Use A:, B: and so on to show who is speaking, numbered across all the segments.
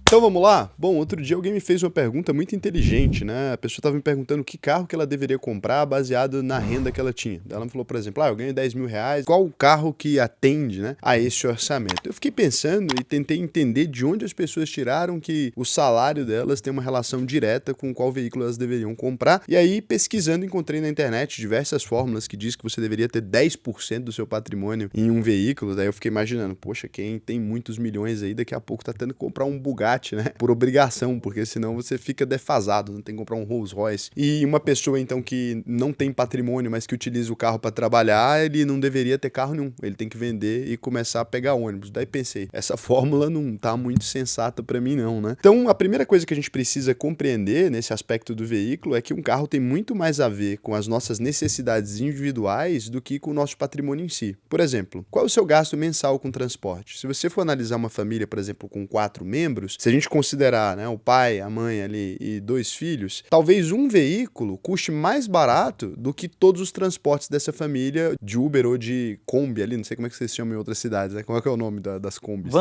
A: Então vamos lá? Bom, outro dia alguém me fez uma pergunta muito inteligente, né? A pessoa estava me perguntando que carro que ela deveria comprar baseado na renda que ela tinha. Ela me falou, por exemplo, eu ganho 10 mil reais, qual o carro que atende, né, a esse orçamento? Eu fiquei pensando e tentei entender de onde as pessoas tiraram que o salário delas tem uma relação direta com qual veículo elas deveriam comprar. E aí, pesquisando, encontrei na internet diversas fórmulas que diz que você deveria ter 10% do seu patrimônio em um veículo. Daí eu fiquei imaginando, poxa, quem tem muitos milhões aí, daqui a pouco tá tendo que comprar um Bugatti, né? Por obrigação, porque senão você fica defasado, não tem que comprar um Rolls Royce. E uma pessoa, então, que não tem patrimônio, mas que utiliza o carro para trabalhar, ele não deveria ter carro nenhum. Ele tem que vender e começar a pegar ônibus. Daí pensei, essa fórmula não tá muito sensata para mim não, né? Então, a primeira coisa que a gente precisa compreender nesse aspecto do veículo é que um carro tem muito mais a ver com as nossas necessidades individuais do que com o nosso patrimônio em si. Por exemplo, qual é o seu gasto mensal com transporte? Se você for analisar uma família, por exemplo, com 4 membros, se a gente considerar, né, o pai, a mãe ali e 2 filhos, talvez um veículo custe mais barato do que todos os transportes dessa família de Uber ou de Kombi ali, não sei como é que vocês chamam em outras cidades, né? Qual é que é o nome das Kombis?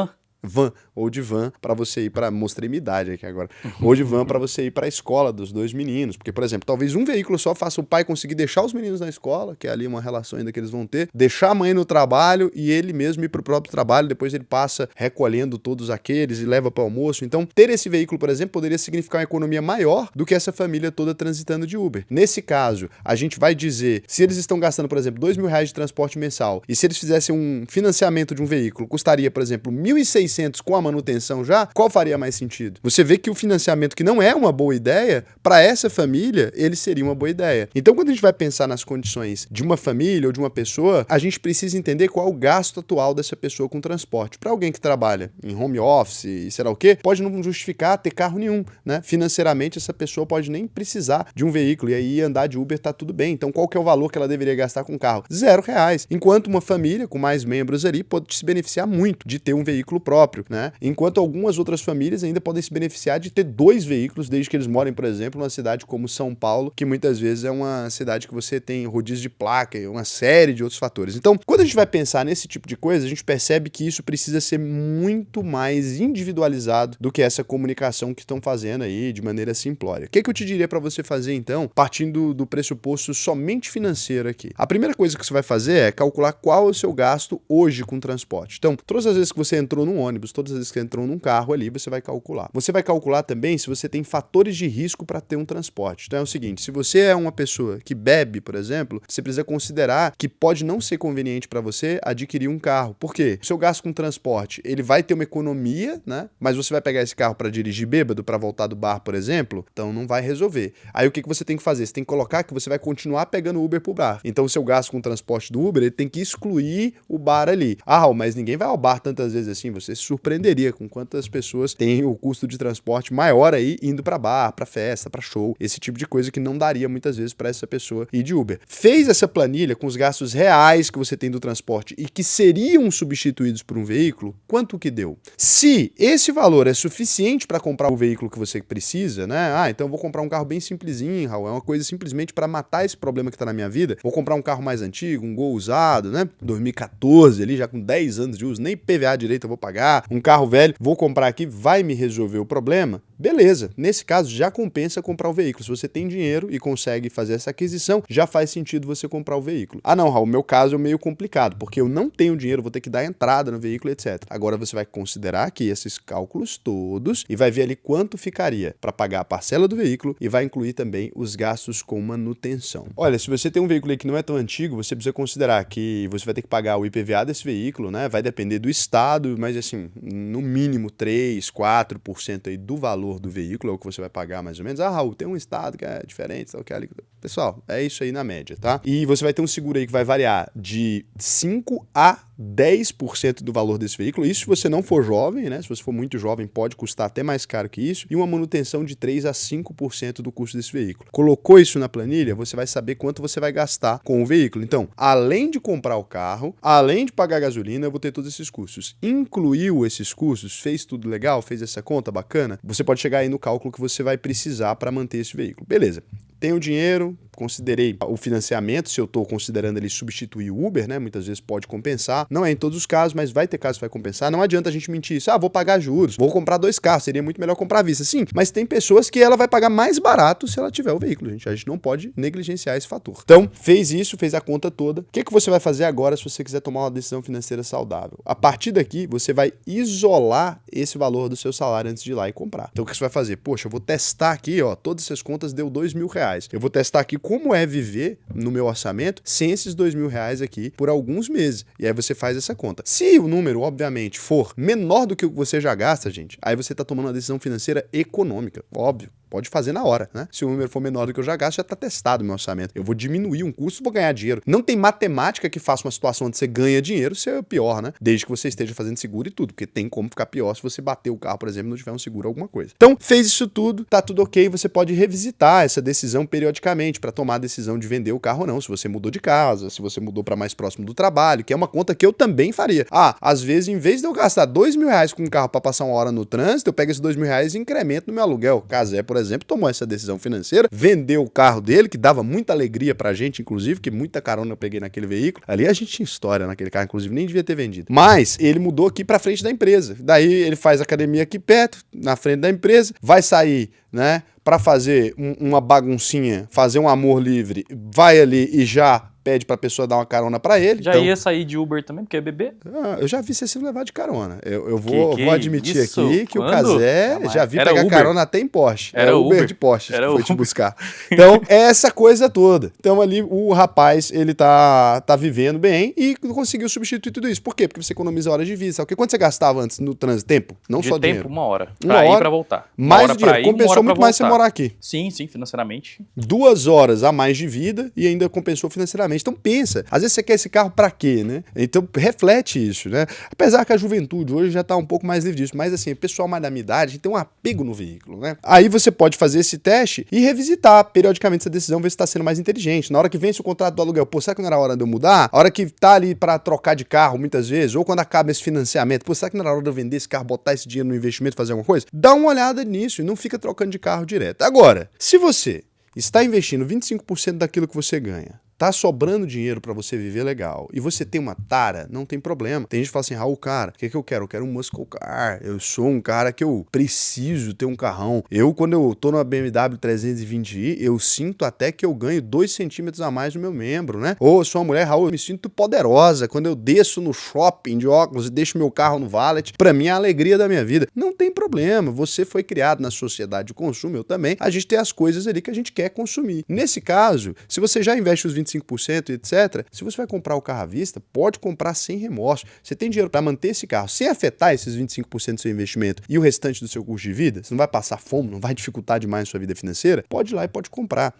A: Van, ou de van para você ir para... Mostrei minha idade aqui agora. Ou de van para você ir para a escola dos 2 meninos. Porque, por exemplo, talvez um veículo só faça o pai conseguir deixar os meninos na escola, que é ali uma relação ainda que eles vão ter, deixar a mãe no trabalho e ele mesmo ir para o próprio trabalho, depois ele passa recolhendo todos aqueles e leva para o almoço. Então, ter esse veículo, por exemplo, poderia significar uma economia maior do que essa família toda transitando de Uber. Nesse caso, a gente vai dizer, se eles estão gastando, por exemplo, 2 mil reais de transporte mensal, e se eles fizessem um financiamento de um veículo, custaria, por exemplo, 1.600 com a manutenção já, qual faria mais sentido? Você vê que o financiamento, que não é uma boa ideia, para essa família, ele seria uma boa ideia. Então, quando a gente vai pensar nas condições de uma família ou de uma pessoa, a gente precisa entender qual é o gasto atual dessa pessoa com transporte. Para alguém que trabalha em home office e sei lá o quê, pode não justificar ter carro nenhum, né? Financeiramente, essa pessoa pode nem precisar de um veículo, e aí andar de Uber tá tudo bem. Então, qual que é o valor que ela deveria gastar com o carro? R$0. Enquanto uma família com mais membros ali pode se beneficiar muito de ter um veículo próprio, né? Enquanto algumas outras famílias ainda podem se beneficiar de ter 2 veículos, desde que eles morem, por exemplo, numa cidade como São Paulo, que muitas vezes é uma cidade que você tem rodízio de placa e uma série de outros fatores. Então, quando a gente vai pensar nesse tipo de coisa, a gente percebe que isso precisa ser muito mais individualizado do que essa comunicação que estão fazendo aí de maneira simplória. O que eu te diria para você fazer, então, partindo do pressuposto somente financeiro aqui? A primeira coisa que você vai fazer é calcular qual é o seu gasto hoje com transporte. Então, todas as vezes que você entrou num ônibus, todas as vezes que você entrou num carro ali, você vai calcular. Você vai calcular também se você tem fatores de risco para ter um transporte. Então é o seguinte, se você é uma pessoa que bebe, por exemplo, você precisa considerar que pode não ser conveniente para você adquirir um carro. Por quê? O seu gasto com transporte, ele vai ter uma economia, né? Mas você vai pegar esse carro para dirigir bêbado, para voltar do bar, por exemplo, então não vai resolver. Aí o que você tem que fazer? Você tem que colocar que você vai continuar pegando Uber pro bar. Então o seu gasto com transporte do Uber, ele tem que excluir o bar ali. Mas ninguém vai ao bar tantas vezes assim, você se surpreenderia com quantas pessoas têm o custo de transporte maior aí indo para bar, para festa, para show, esse tipo de coisa que não daria muitas vezes para essa pessoa ir de Uber. Fez essa planilha com os gastos reais que você tem do transporte e que seriam substituídos por um veículo, quanto que deu? Se esse valor é suficiente para comprar o veículo que você precisa, né? Então eu vou comprar um carro bem simplesinho, Raul, é uma coisa simplesmente para matar esse problema que está na minha vida, vou comprar um carro mais antigo, um Gol usado, né? 2014 ali, já com 10 anos de uso, nem PVA direito eu vou pagar, um carro velho, vou comprar aqui, vai me resolver o problema? Beleza, nesse caso já compensa comprar o veículo. Se você tem dinheiro e consegue fazer essa aquisição, já faz sentido você comprar o veículo. Não, Raul, meu caso é meio complicado, porque eu não tenho dinheiro, vou ter que dar entrada no veículo, etc. Agora você vai considerar aqui esses cálculos todos e vai ver ali quanto ficaria para pagar a parcela do veículo e vai incluir também os gastos com manutenção. Olha, se você tem um veículo aí que não é tão antigo, você precisa considerar que você vai ter que pagar o IPVA desse veículo, né? Vai depender do estado, mas assim, no mínimo 3, 4% aí do valor do veículo é o que você vai pagar mais ou menos. Raul, tem um estado que é diferente, que é ali. Pessoal, é isso aí na média, tá? E você vai ter um seguro aí que vai variar de 5 a 10% do valor desse veículo. Isso se você não for jovem, né? Se você for muito jovem, pode custar até mais caro que isso. E uma manutenção de 3 a 5% do custo desse veículo. Colocou isso na planilha, você vai saber quanto você vai gastar com o veículo. Então, além de comprar o carro, além de pagar gasolina, eu vou ter todos esses custos. Incluiu esses custos, fez tudo legal, fez essa conta bacana, você pode chegar aí no cálculo que você vai precisar para manter esse veículo. Beleza. Tem o dinheiro, considerei o financiamento, se eu estou considerando ele substituir o Uber, né? Muitas vezes pode compensar. Não é em todos os casos, mas vai ter casos que vai compensar. Não adianta a gente mentir isso. Vou pagar juros, vou comprar 2 carros, seria muito melhor comprar à vista. Sim, mas tem pessoas que ela vai pagar mais barato se ela tiver o veículo, gente. A gente não pode negligenciar esse fator. Então, fez isso, fez a conta toda. O que você vai fazer agora se você quiser tomar uma decisão financeira saudável? A partir daqui, você vai isolar esse valor do seu salário antes de ir lá e comprar. Então, o que você vai fazer? Poxa, eu vou testar aqui, todas essas contas deu R$2.000. Eu vou testar aqui como é viver no meu orçamento sem esses R$2.000 aqui por alguns meses. E aí você faz essa conta. Se o número, obviamente, for menor do que o que você já gasta, gente, aí você está tomando uma decisão financeira econômica, óbvio. Pode fazer na hora, né? Se o número for menor do que eu já gasto, já está testado o meu orçamento. Eu vou diminuir um custo e vou ganhar dinheiro. Não tem matemática que faça uma situação onde você ganha dinheiro ser pior, né? Desde que você esteja fazendo seguro e tudo, porque tem como ficar pior se você bater o carro, por exemplo, e não tiver um seguro alguma coisa. Então, fez isso tudo, tá tudo ok, você pode revisitar essa decisão periodicamente para tomar a decisão de vender o carro ou não, se você mudou de casa, se você mudou para mais próximo do trabalho, que é uma conta que eu também faria. Às vezes, em vez de eu gastar R$2.000 com um carro para passar uma hora no trânsito, eu pego esses R$2.000 e incremento no meu aluguel. Casé, por exemplo, tomou essa decisão financeira, vendeu o carro dele, que dava muita alegria pra gente, inclusive, que muita carona eu peguei naquele veículo. Ali a gente tinha história naquele carro, inclusive, nem devia ter vendido. Mas ele mudou aqui pra frente da empresa. Daí ele faz academia aqui perto, na frente da empresa, vai sair, né, pra fazer uma baguncinha, fazer um amor livre, vai ali e já pede pra pessoa dar uma carona pra ele.
B: Já ia sair de Uber também, porque é bebê?
A: Eu já vi você se levar de carona. Eu vou admitir
B: isso?
A: aqui que
B: Quando?
A: o Casé já vi
B: Era
A: pegar
B: Uber.
A: carona até em Porsche.
B: Era
A: Uber
B: Uber
A: de Porsche que
B: Era
A: foi te
B: Uber.
A: buscar. Então, é essa coisa toda. Então, ali, o rapaz, ele tá vivendo bem e conseguiu substituir tudo isso. Por quê? Porque você economiza horas de vida. Sabe? Porque quanto você gastava antes no trânsito? Tempo? Não
B: De
A: só
B: tempo,
A: dinheiro.
B: 1 hora.
A: Uma
B: Pra ir e
A: hora,
B: pra voltar.
A: Mais
B: o
A: dinheiro. Compensou muito mais você morar aqui.
B: Sim, financeiramente.
A: 2 horas a mais de vida e ainda compensou financeiramente. Então pensa, às vezes você quer esse carro pra quê, né? Então reflete isso, né? Apesar que a juventude hoje já tá um pouco mais livre disso, mas assim, o pessoal mais da minha idade, a gente tem um apego no veículo, né? Aí você pode fazer esse teste e revisitar periodicamente essa decisão, ver se tá sendo mais inteligente. Na hora que vence o contrato do aluguel, será que não era hora de eu mudar? A hora que tá ali pra trocar de carro, muitas vezes, ou quando acaba esse financiamento, será que não era hora de eu vender esse carro, botar esse dinheiro no investimento, fazer alguma coisa? Dá uma olhada nisso e não fica trocando de carro direto. Agora, se você está investindo 25% daquilo que você ganha, tá sobrando dinheiro pra você viver legal e você tem uma tara, não tem problema. Tem gente que fala assim, Raul, cara, o que eu quero? Eu quero um muscle car. Eu sou um cara que eu preciso ter um carrão. Quando eu tô numa BMW 320i, eu sinto até que eu ganho 2 centímetros a mais no meu membro, né? Ou eu sou uma mulher, Raul, eu me sinto poderosa quando eu desço no shopping de óculos e deixo meu carro no valet. Pra mim é a alegria da minha vida. Não tem problema. Você foi criado na sociedade de consumo, eu também. A gente tem as coisas ali que a gente quer consumir. Nesse caso, se você já investe os 25%, etc. Se você vai comprar o carro à vista, pode comprar sem remorso. Você tem dinheiro para manter esse carro sem afetar esses 25% do seu investimento e o restante do seu custo de vida? Você não vai passar fome, não vai dificultar demais a sua vida financeira? Pode ir lá e pode comprar.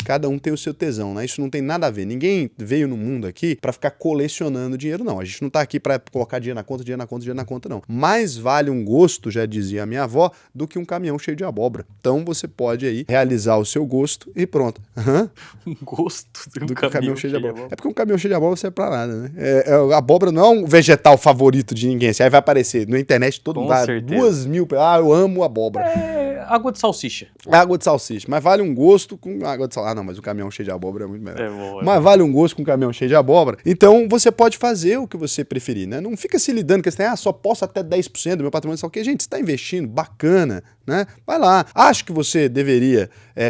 A: Cada um tem o seu tesão, né? Isso não tem nada a ver. Ninguém veio no mundo aqui para ficar colecionando dinheiro, não. A gente não tá aqui para colocar dinheiro na conta, dinheiro na conta, dinheiro na conta, não. Mais vale um gosto, já dizia a minha avó, do que um caminhão cheio de abóbora. Então você pode aí realizar o seu gosto e pronto.
B: Um gosto
A: do que um caminhão cheio de abóbora. É porque um caminhão cheio de abóbora não serve pra nada, né? A abóbora não é um vegetal favorito de ninguém. Aí vai aparecer na internet todo mundo vai 2.000. Eu amo abóbora.
B: Água de salsicha.
A: Água de salsicha. Mas vale um gosto com água de salsicha. Não, mas o caminhão cheio de abóbora é muito melhor. Mas vale um gosto com um caminhão cheio de abóbora. Então você pode fazer o que você preferir, né? Não fica se lidando com esse, só posso até 10% do meu patrimônio. Só que, gente, você está investindo, bacana, né? Vai lá. Acho que você deveria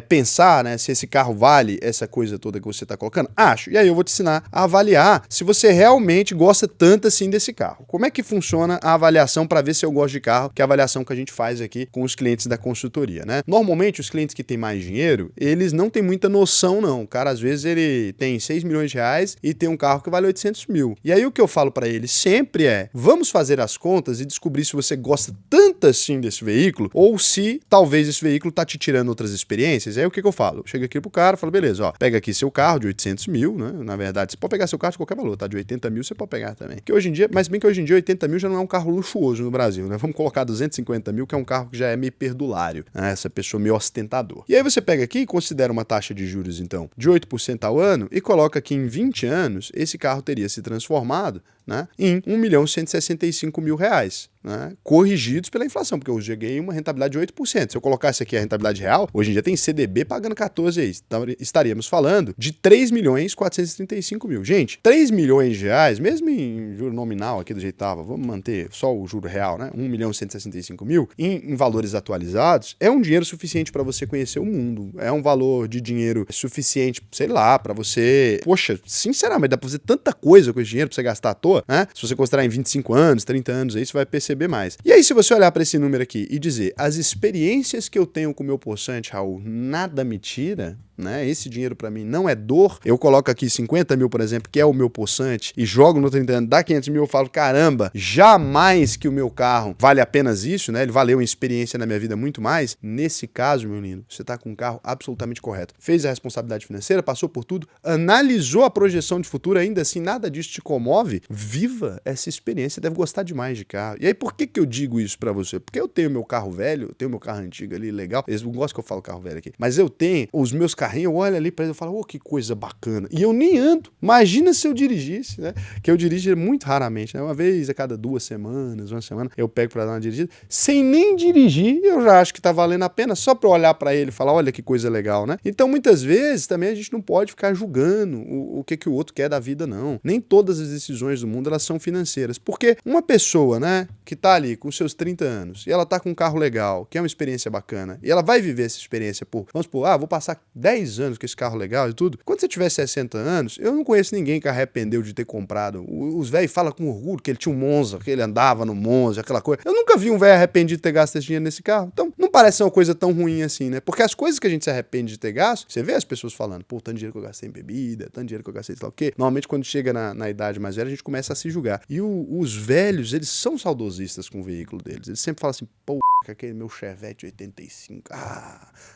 A: pensar, né, se esse carro vale essa coisa toda que você está colocando. Acho. E aí eu vou te ensinar a avaliar se você realmente gosta tanto assim desse carro. Como é que funciona a avaliação para ver se eu gosto de carro, que é a avaliação que a gente faz aqui com os clientes da consultoria, né? Normalmente, os clientes que têm mais dinheiro, eles não têm muita noção, não. O cara, às vezes, ele tem 6 milhões de reais e tem um carro que vale 800 mil. E aí, o que eu falo para ele sempre vamos fazer as contas e descobrir se você gosta tanto assim desse veículo ou se, talvez, esse veículo tá te tirando outras experiências. Aí, o que eu falo? Eu chego aqui pro cara e falo, beleza, pega aqui seu carro de 800 mil, né? Na verdade, você pode pegar seu carro de qualquer valor, tá? De 80 mil você pode pegar também. Que hoje em dia, mas bem que hoje em dia 80 mil já não é um carro luxuoso no Brasil, né? Vamos colocar 250 mil, que é um carro que já é meio perdulário, né? Essa pessoa meio ostentador. E aí você pega aqui e considera uma taxa de juros, então, de 8% ao ano e coloca que em 20 anos esse carro teria se transformado, né, em R$1.165.000. né, corrigidos pela inflação, porque hoje eu ganhei uma rentabilidade de 8%. Se eu colocasse aqui a rentabilidade real, hoje em dia tem CDB pagando 14 aí. Então, estaríamos falando de 3.435.000. Gente, 3 milhões de reais, mesmo em juro nominal aqui do jeito que estava, vamos manter só o juro real, né? 1.165.000, em valores atualizados, é um dinheiro suficiente para você conhecer o mundo. É um valor de dinheiro suficiente, sei lá, para você... Poxa, sinceramente, dá para fazer tanta coisa com esse dinheiro para você gastar à toa, né? Se você considerar em 25 anos, 30 anos, aí você vai perceber mais. E aí, se você olhar para esse número aqui e dizer, as experiências que eu tenho com o meu poçante, Raul, nada me tira, né? Esse dinheiro para mim não é dor. Eu coloco aqui 50 mil, por exemplo, que é o meu poçante, e jogo no 30 anos, dá 500 mil, eu falo, caramba, jamais que o meu carro vale apenas isso, né? Ele valeu uma experiência na minha vida muito mais. Nesse caso, meu lindo, você tá com um carro absolutamente correto. Fez a responsabilidade financeira, passou por tudo, analisou a projeção de futuro, ainda assim nada disso te comove. Viva essa experiência, deve gostar demais de carro. E aí, por que eu digo isso para você? Porque eu tenho meu carro velho, eu tenho meu carro antigo ali, legal. Eles não gostam que eu falo carro velho aqui, mas eu tenho os meus carrinhos, eu olho ali pra eles e falo, que coisa bacana. E eu nem ando. Imagina se eu dirigisse, né? Que eu dirijo muito raramente, né? Uma vez a cada 2 semanas, uma semana, eu pego pra dar uma dirigida. Sem nem dirigir, eu já acho que tá valendo a pena só pra olhar pra ele e falar, olha que coisa legal, né? Então, muitas vezes, também a gente não pode ficar julgando o que o outro quer da vida, não. Nem todas as decisões do mundo, elas são financeiras. Porque uma pessoa, né, que tá ali com seus 30 anos, e ela tá com um carro legal, que é uma experiência bacana, e ela vai viver essa experiência por, vamos supor, vou passar 10 anos com esse carro legal e tudo. Quando você tiver 60 anos, eu não conheço ninguém que arrependeu de ter comprado. Os velhos falam com orgulho que ele tinha um Monza, que ele andava no Monza, aquela coisa. Eu nunca vi um velho arrependido de ter gasto esse dinheiro nesse carro. Então, não parece ser uma coisa tão ruim assim, né? Porque as coisas que a gente se arrepende de ter gasto, você vê as pessoas falando, pô, tanto dinheiro que eu gastei em bebida, tanto dinheiro que eu gastei em sei lá o quê. Normalmente, quando chega na idade mais velha, a gente começa a se julgar. E os velhos, eles são saudosistas com o veículo deles. Eles sempre falam assim, pô, aquele meu Chevette 85,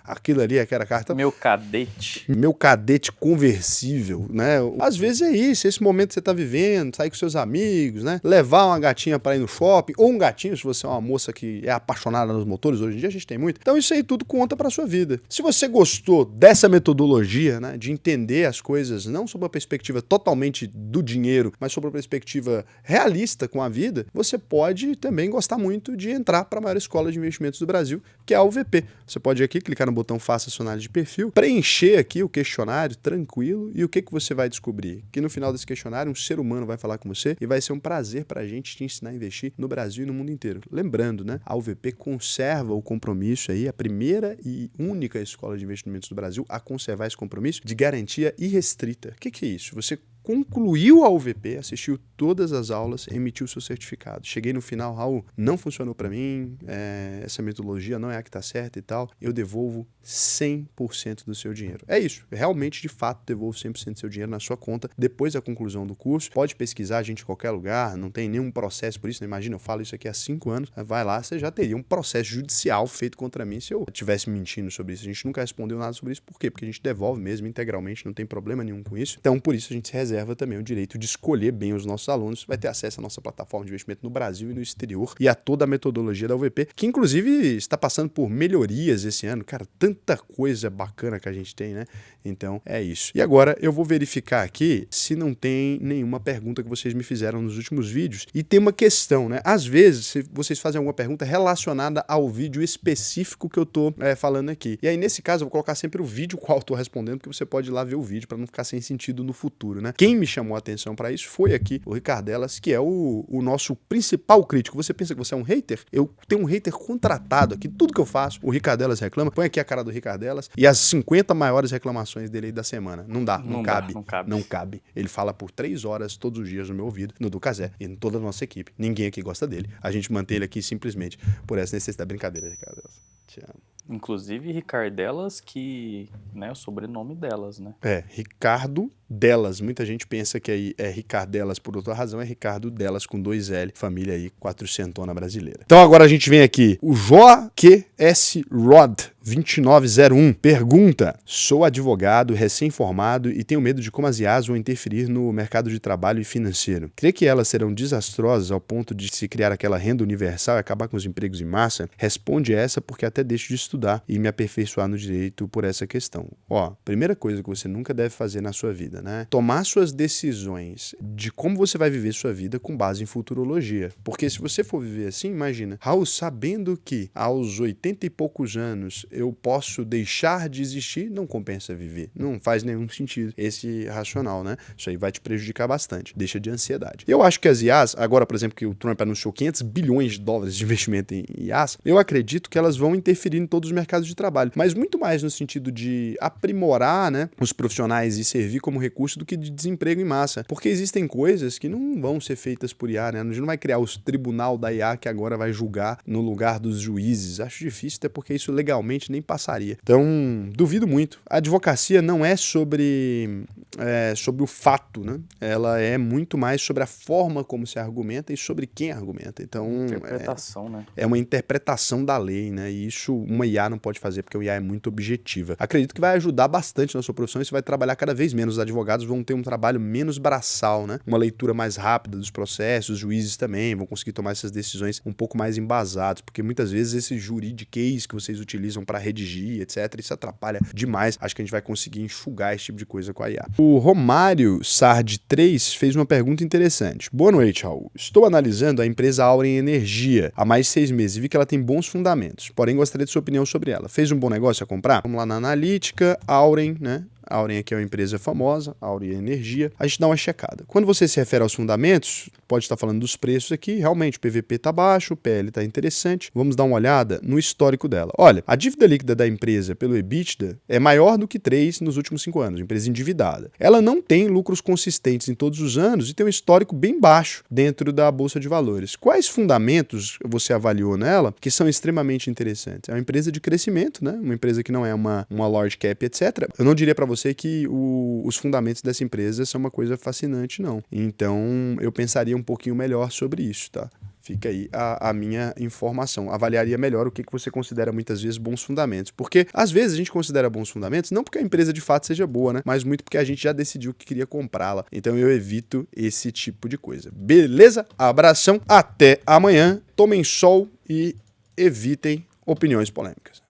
A: aquilo ali, aquela carta...
B: Meu cadete.
A: Meu cadete conversível, né? Às vezes é isso, esse momento que você tá vivendo, sair com seus amigos, né? Levar uma gatinha para ir no shopping, ou um gatinho, se você é uma moça que é apaixonada nos motores, hoje em dia a gente tem muito. Então isso aí tudo conta pra sua vida. Se você gostou dessa metodologia, né? De entender as coisas, não sob a perspectiva totalmente do dinheiro, mas sob a perspectiva realista com a vida, você pode também gostar muito de entrar para a maior escola de investimentos do Brasil, que é a UVP. Você pode ir aqui, clicar no botão Faça sua análise de perfil, preencher aqui o questionário tranquilo, e o que você vai descobrir? Que no final desse questionário um ser humano vai falar com você e vai ser um prazer para a gente te ensinar a investir no Brasil e no mundo inteiro. Lembrando, né? A UVP conserva o compromisso aí, a primeira e única escola de investimentos do Brasil a conservar esse compromisso de garantia irrestrita. O que é isso? Você concluiu a UVP, assistiu todas as aulas, emitiu seu certificado. Cheguei no final, Raul, não funcionou para mim, essa metodologia não é a que está certa e tal, eu devolvo 100% do seu dinheiro. É isso, realmente, de fato, devolvo 100% do seu dinheiro na sua conta depois da conclusão do curso. Pode pesquisar a gente em qualquer lugar, não tem nenhum processo por isso, né? Imagina, eu falo isso aqui há 5 anos, vai lá, você já teria um processo judicial feito contra mim se eu estivesse mentindo sobre isso. A gente nunca respondeu nada sobre isso, por quê? Porque a gente devolve mesmo integralmente, não tem problema nenhum com isso. Então, por isso, a gente se reserva também o direito de escolher bem os nossos alunos, vai ter acesso à nossa plataforma de investimento no Brasil e no exterior e a toda a metodologia da UVP, que inclusive está passando por melhorias esse ano. Cara, tanta coisa bacana que a gente tem, né? Então, é isso. E agora eu vou verificar aqui se não tem nenhuma pergunta que vocês me fizeram nos últimos vídeos. E tem uma questão, né? Às vezes, se vocês fazem alguma pergunta relacionada ao vídeo específico que eu tô falando aqui. E aí, nesse caso, eu vou colocar sempre o vídeo qual eu tô respondendo, porque você pode ir lá ver o vídeo para não ficar sem sentido no futuro, né? Quem me chamou a atenção para isso foi aqui o Ricardelas, que é o nosso principal crítico. Você pensa que você é um hater? Eu tenho um hater contratado aqui. Tudo que eu faço, o Ricardelas reclama. Põe aqui a cara do Ricardelas e as 50 maiores reclamações dele aí da semana. Não dá, não cabe. Não cabe. Ele fala por 3 horas todos os dias no meu ouvido, no do Cazé e em toda a nossa equipe. Ninguém aqui gosta dele. A gente mantém ele aqui simplesmente por essa necessidade. Brincadeira, Ricardelas. Te amo.
B: Inclusive, Ricardelas, que é o sobrenome delas, né?
A: Ricardo Delas. Muita gente pensa que aí é Ricardelas por outra razão, é Ricardo Delas com 2 L, família aí 400ona brasileira. Então agora a gente vem aqui, o JQS Rod 2901 pergunta: sou advogado, recém-formado e tenho medo de como as IAs vão interferir no mercado de trabalho e financeiro. Crê que elas serão desastrosas ao ponto de se criar aquela renda universal e acabar com os empregos em massa? Responde essa porque até deixo de estudar e me aperfeiçoar no direito por essa questão. Primeira coisa que você nunca deve fazer na sua vida, vida, né? Tomar suas decisões de como você vai viver sua vida com base em futurologia. Porque se você for viver assim, imagina, Raul, sabendo que aos 80 e poucos anos eu posso deixar de existir, não compensa viver. Não faz nenhum sentido esse racional, né? Isso aí vai te prejudicar bastante. Deixa de ansiedade. Eu acho que as IAs, agora, por exemplo, que o Trump anunciou 500 bilhões de dólares de investimento em IAs, eu acredito que elas vão interferir em todos os mercados de trabalho, mas muito mais no sentido de aprimorar, né, os profissionais e servir como recurso do que de desemprego em massa, porque existem coisas que não vão ser feitas por IA, né? A gente não vai criar os tribunal da IA que agora vai julgar no lugar dos juízes. Acho difícil, até porque isso legalmente nem passaria. Então, duvido muito. A advocacia não é sobre o fato, né? Ela é muito mais sobre a forma como se argumenta e sobre quem argumenta. Então,
B: Interpretação, né?
A: É uma interpretação da lei, né? E isso uma IA não pode fazer, porque o IA é muito objetiva. Acredito que vai ajudar bastante na sua profissão e você vai trabalhar cada vez menos. Os advogados vão ter um trabalho menos braçal, né? Uma leitura mais rápida dos processos, os juízes também vão conseguir tomar essas decisões um pouco mais embasadas, porque muitas vezes esse juridiquês que vocês utilizam para redigir, etc., isso atrapalha demais. Acho que a gente vai conseguir enxugar esse tipo de coisa com a IA. O Romário Sard 3 fez uma pergunta interessante. Boa noite, Raul. Estou analisando a empresa Auren Energia há mais de 6 meses e vi que ela tem bons fundamentos, porém gostaria de sua opinião sobre ela. Fez um bom negócio a comprar? Vamos lá na analítica, Auren, né? A Auren aqui é uma empresa famosa, Auren Energia. A gente dá uma checada. Quando você se refere aos fundamentos, pode estar falando dos preços aqui, realmente o PVP está baixo, o PL está interessante. Vamos dar uma olhada no histórico dela. Olha, a dívida líquida da empresa pelo EBITDA é maior do que 3 nos últimos 5 anos, empresa endividada. Ela não tem lucros consistentes em todos os anos e tem um histórico bem baixo dentro da Bolsa de Valores. Quais fundamentos você avaliou nela que são extremamente interessantes? É uma empresa de crescimento, né? Uma empresa que não é uma large cap, etc. Eu não diria para você que os fundamentos dessa empresa são uma coisa fascinante, não. Então, eu pensaria um pouquinho melhor sobre isso, tá? Fica aí a minha informação. Avaliaria melhor o que você considera muitas vezes bons fundamentos. Porque, às vezes, a gente considera bons fundamentos não porque a empresa de fato seja boa, né? Mas muito porque a gente já decidiu que queria comprá-la. Então, eu evito esse tipo de coisa. Beleza? Abração. Até amanhã. Tomem sol e evitem opiniões polêmicas.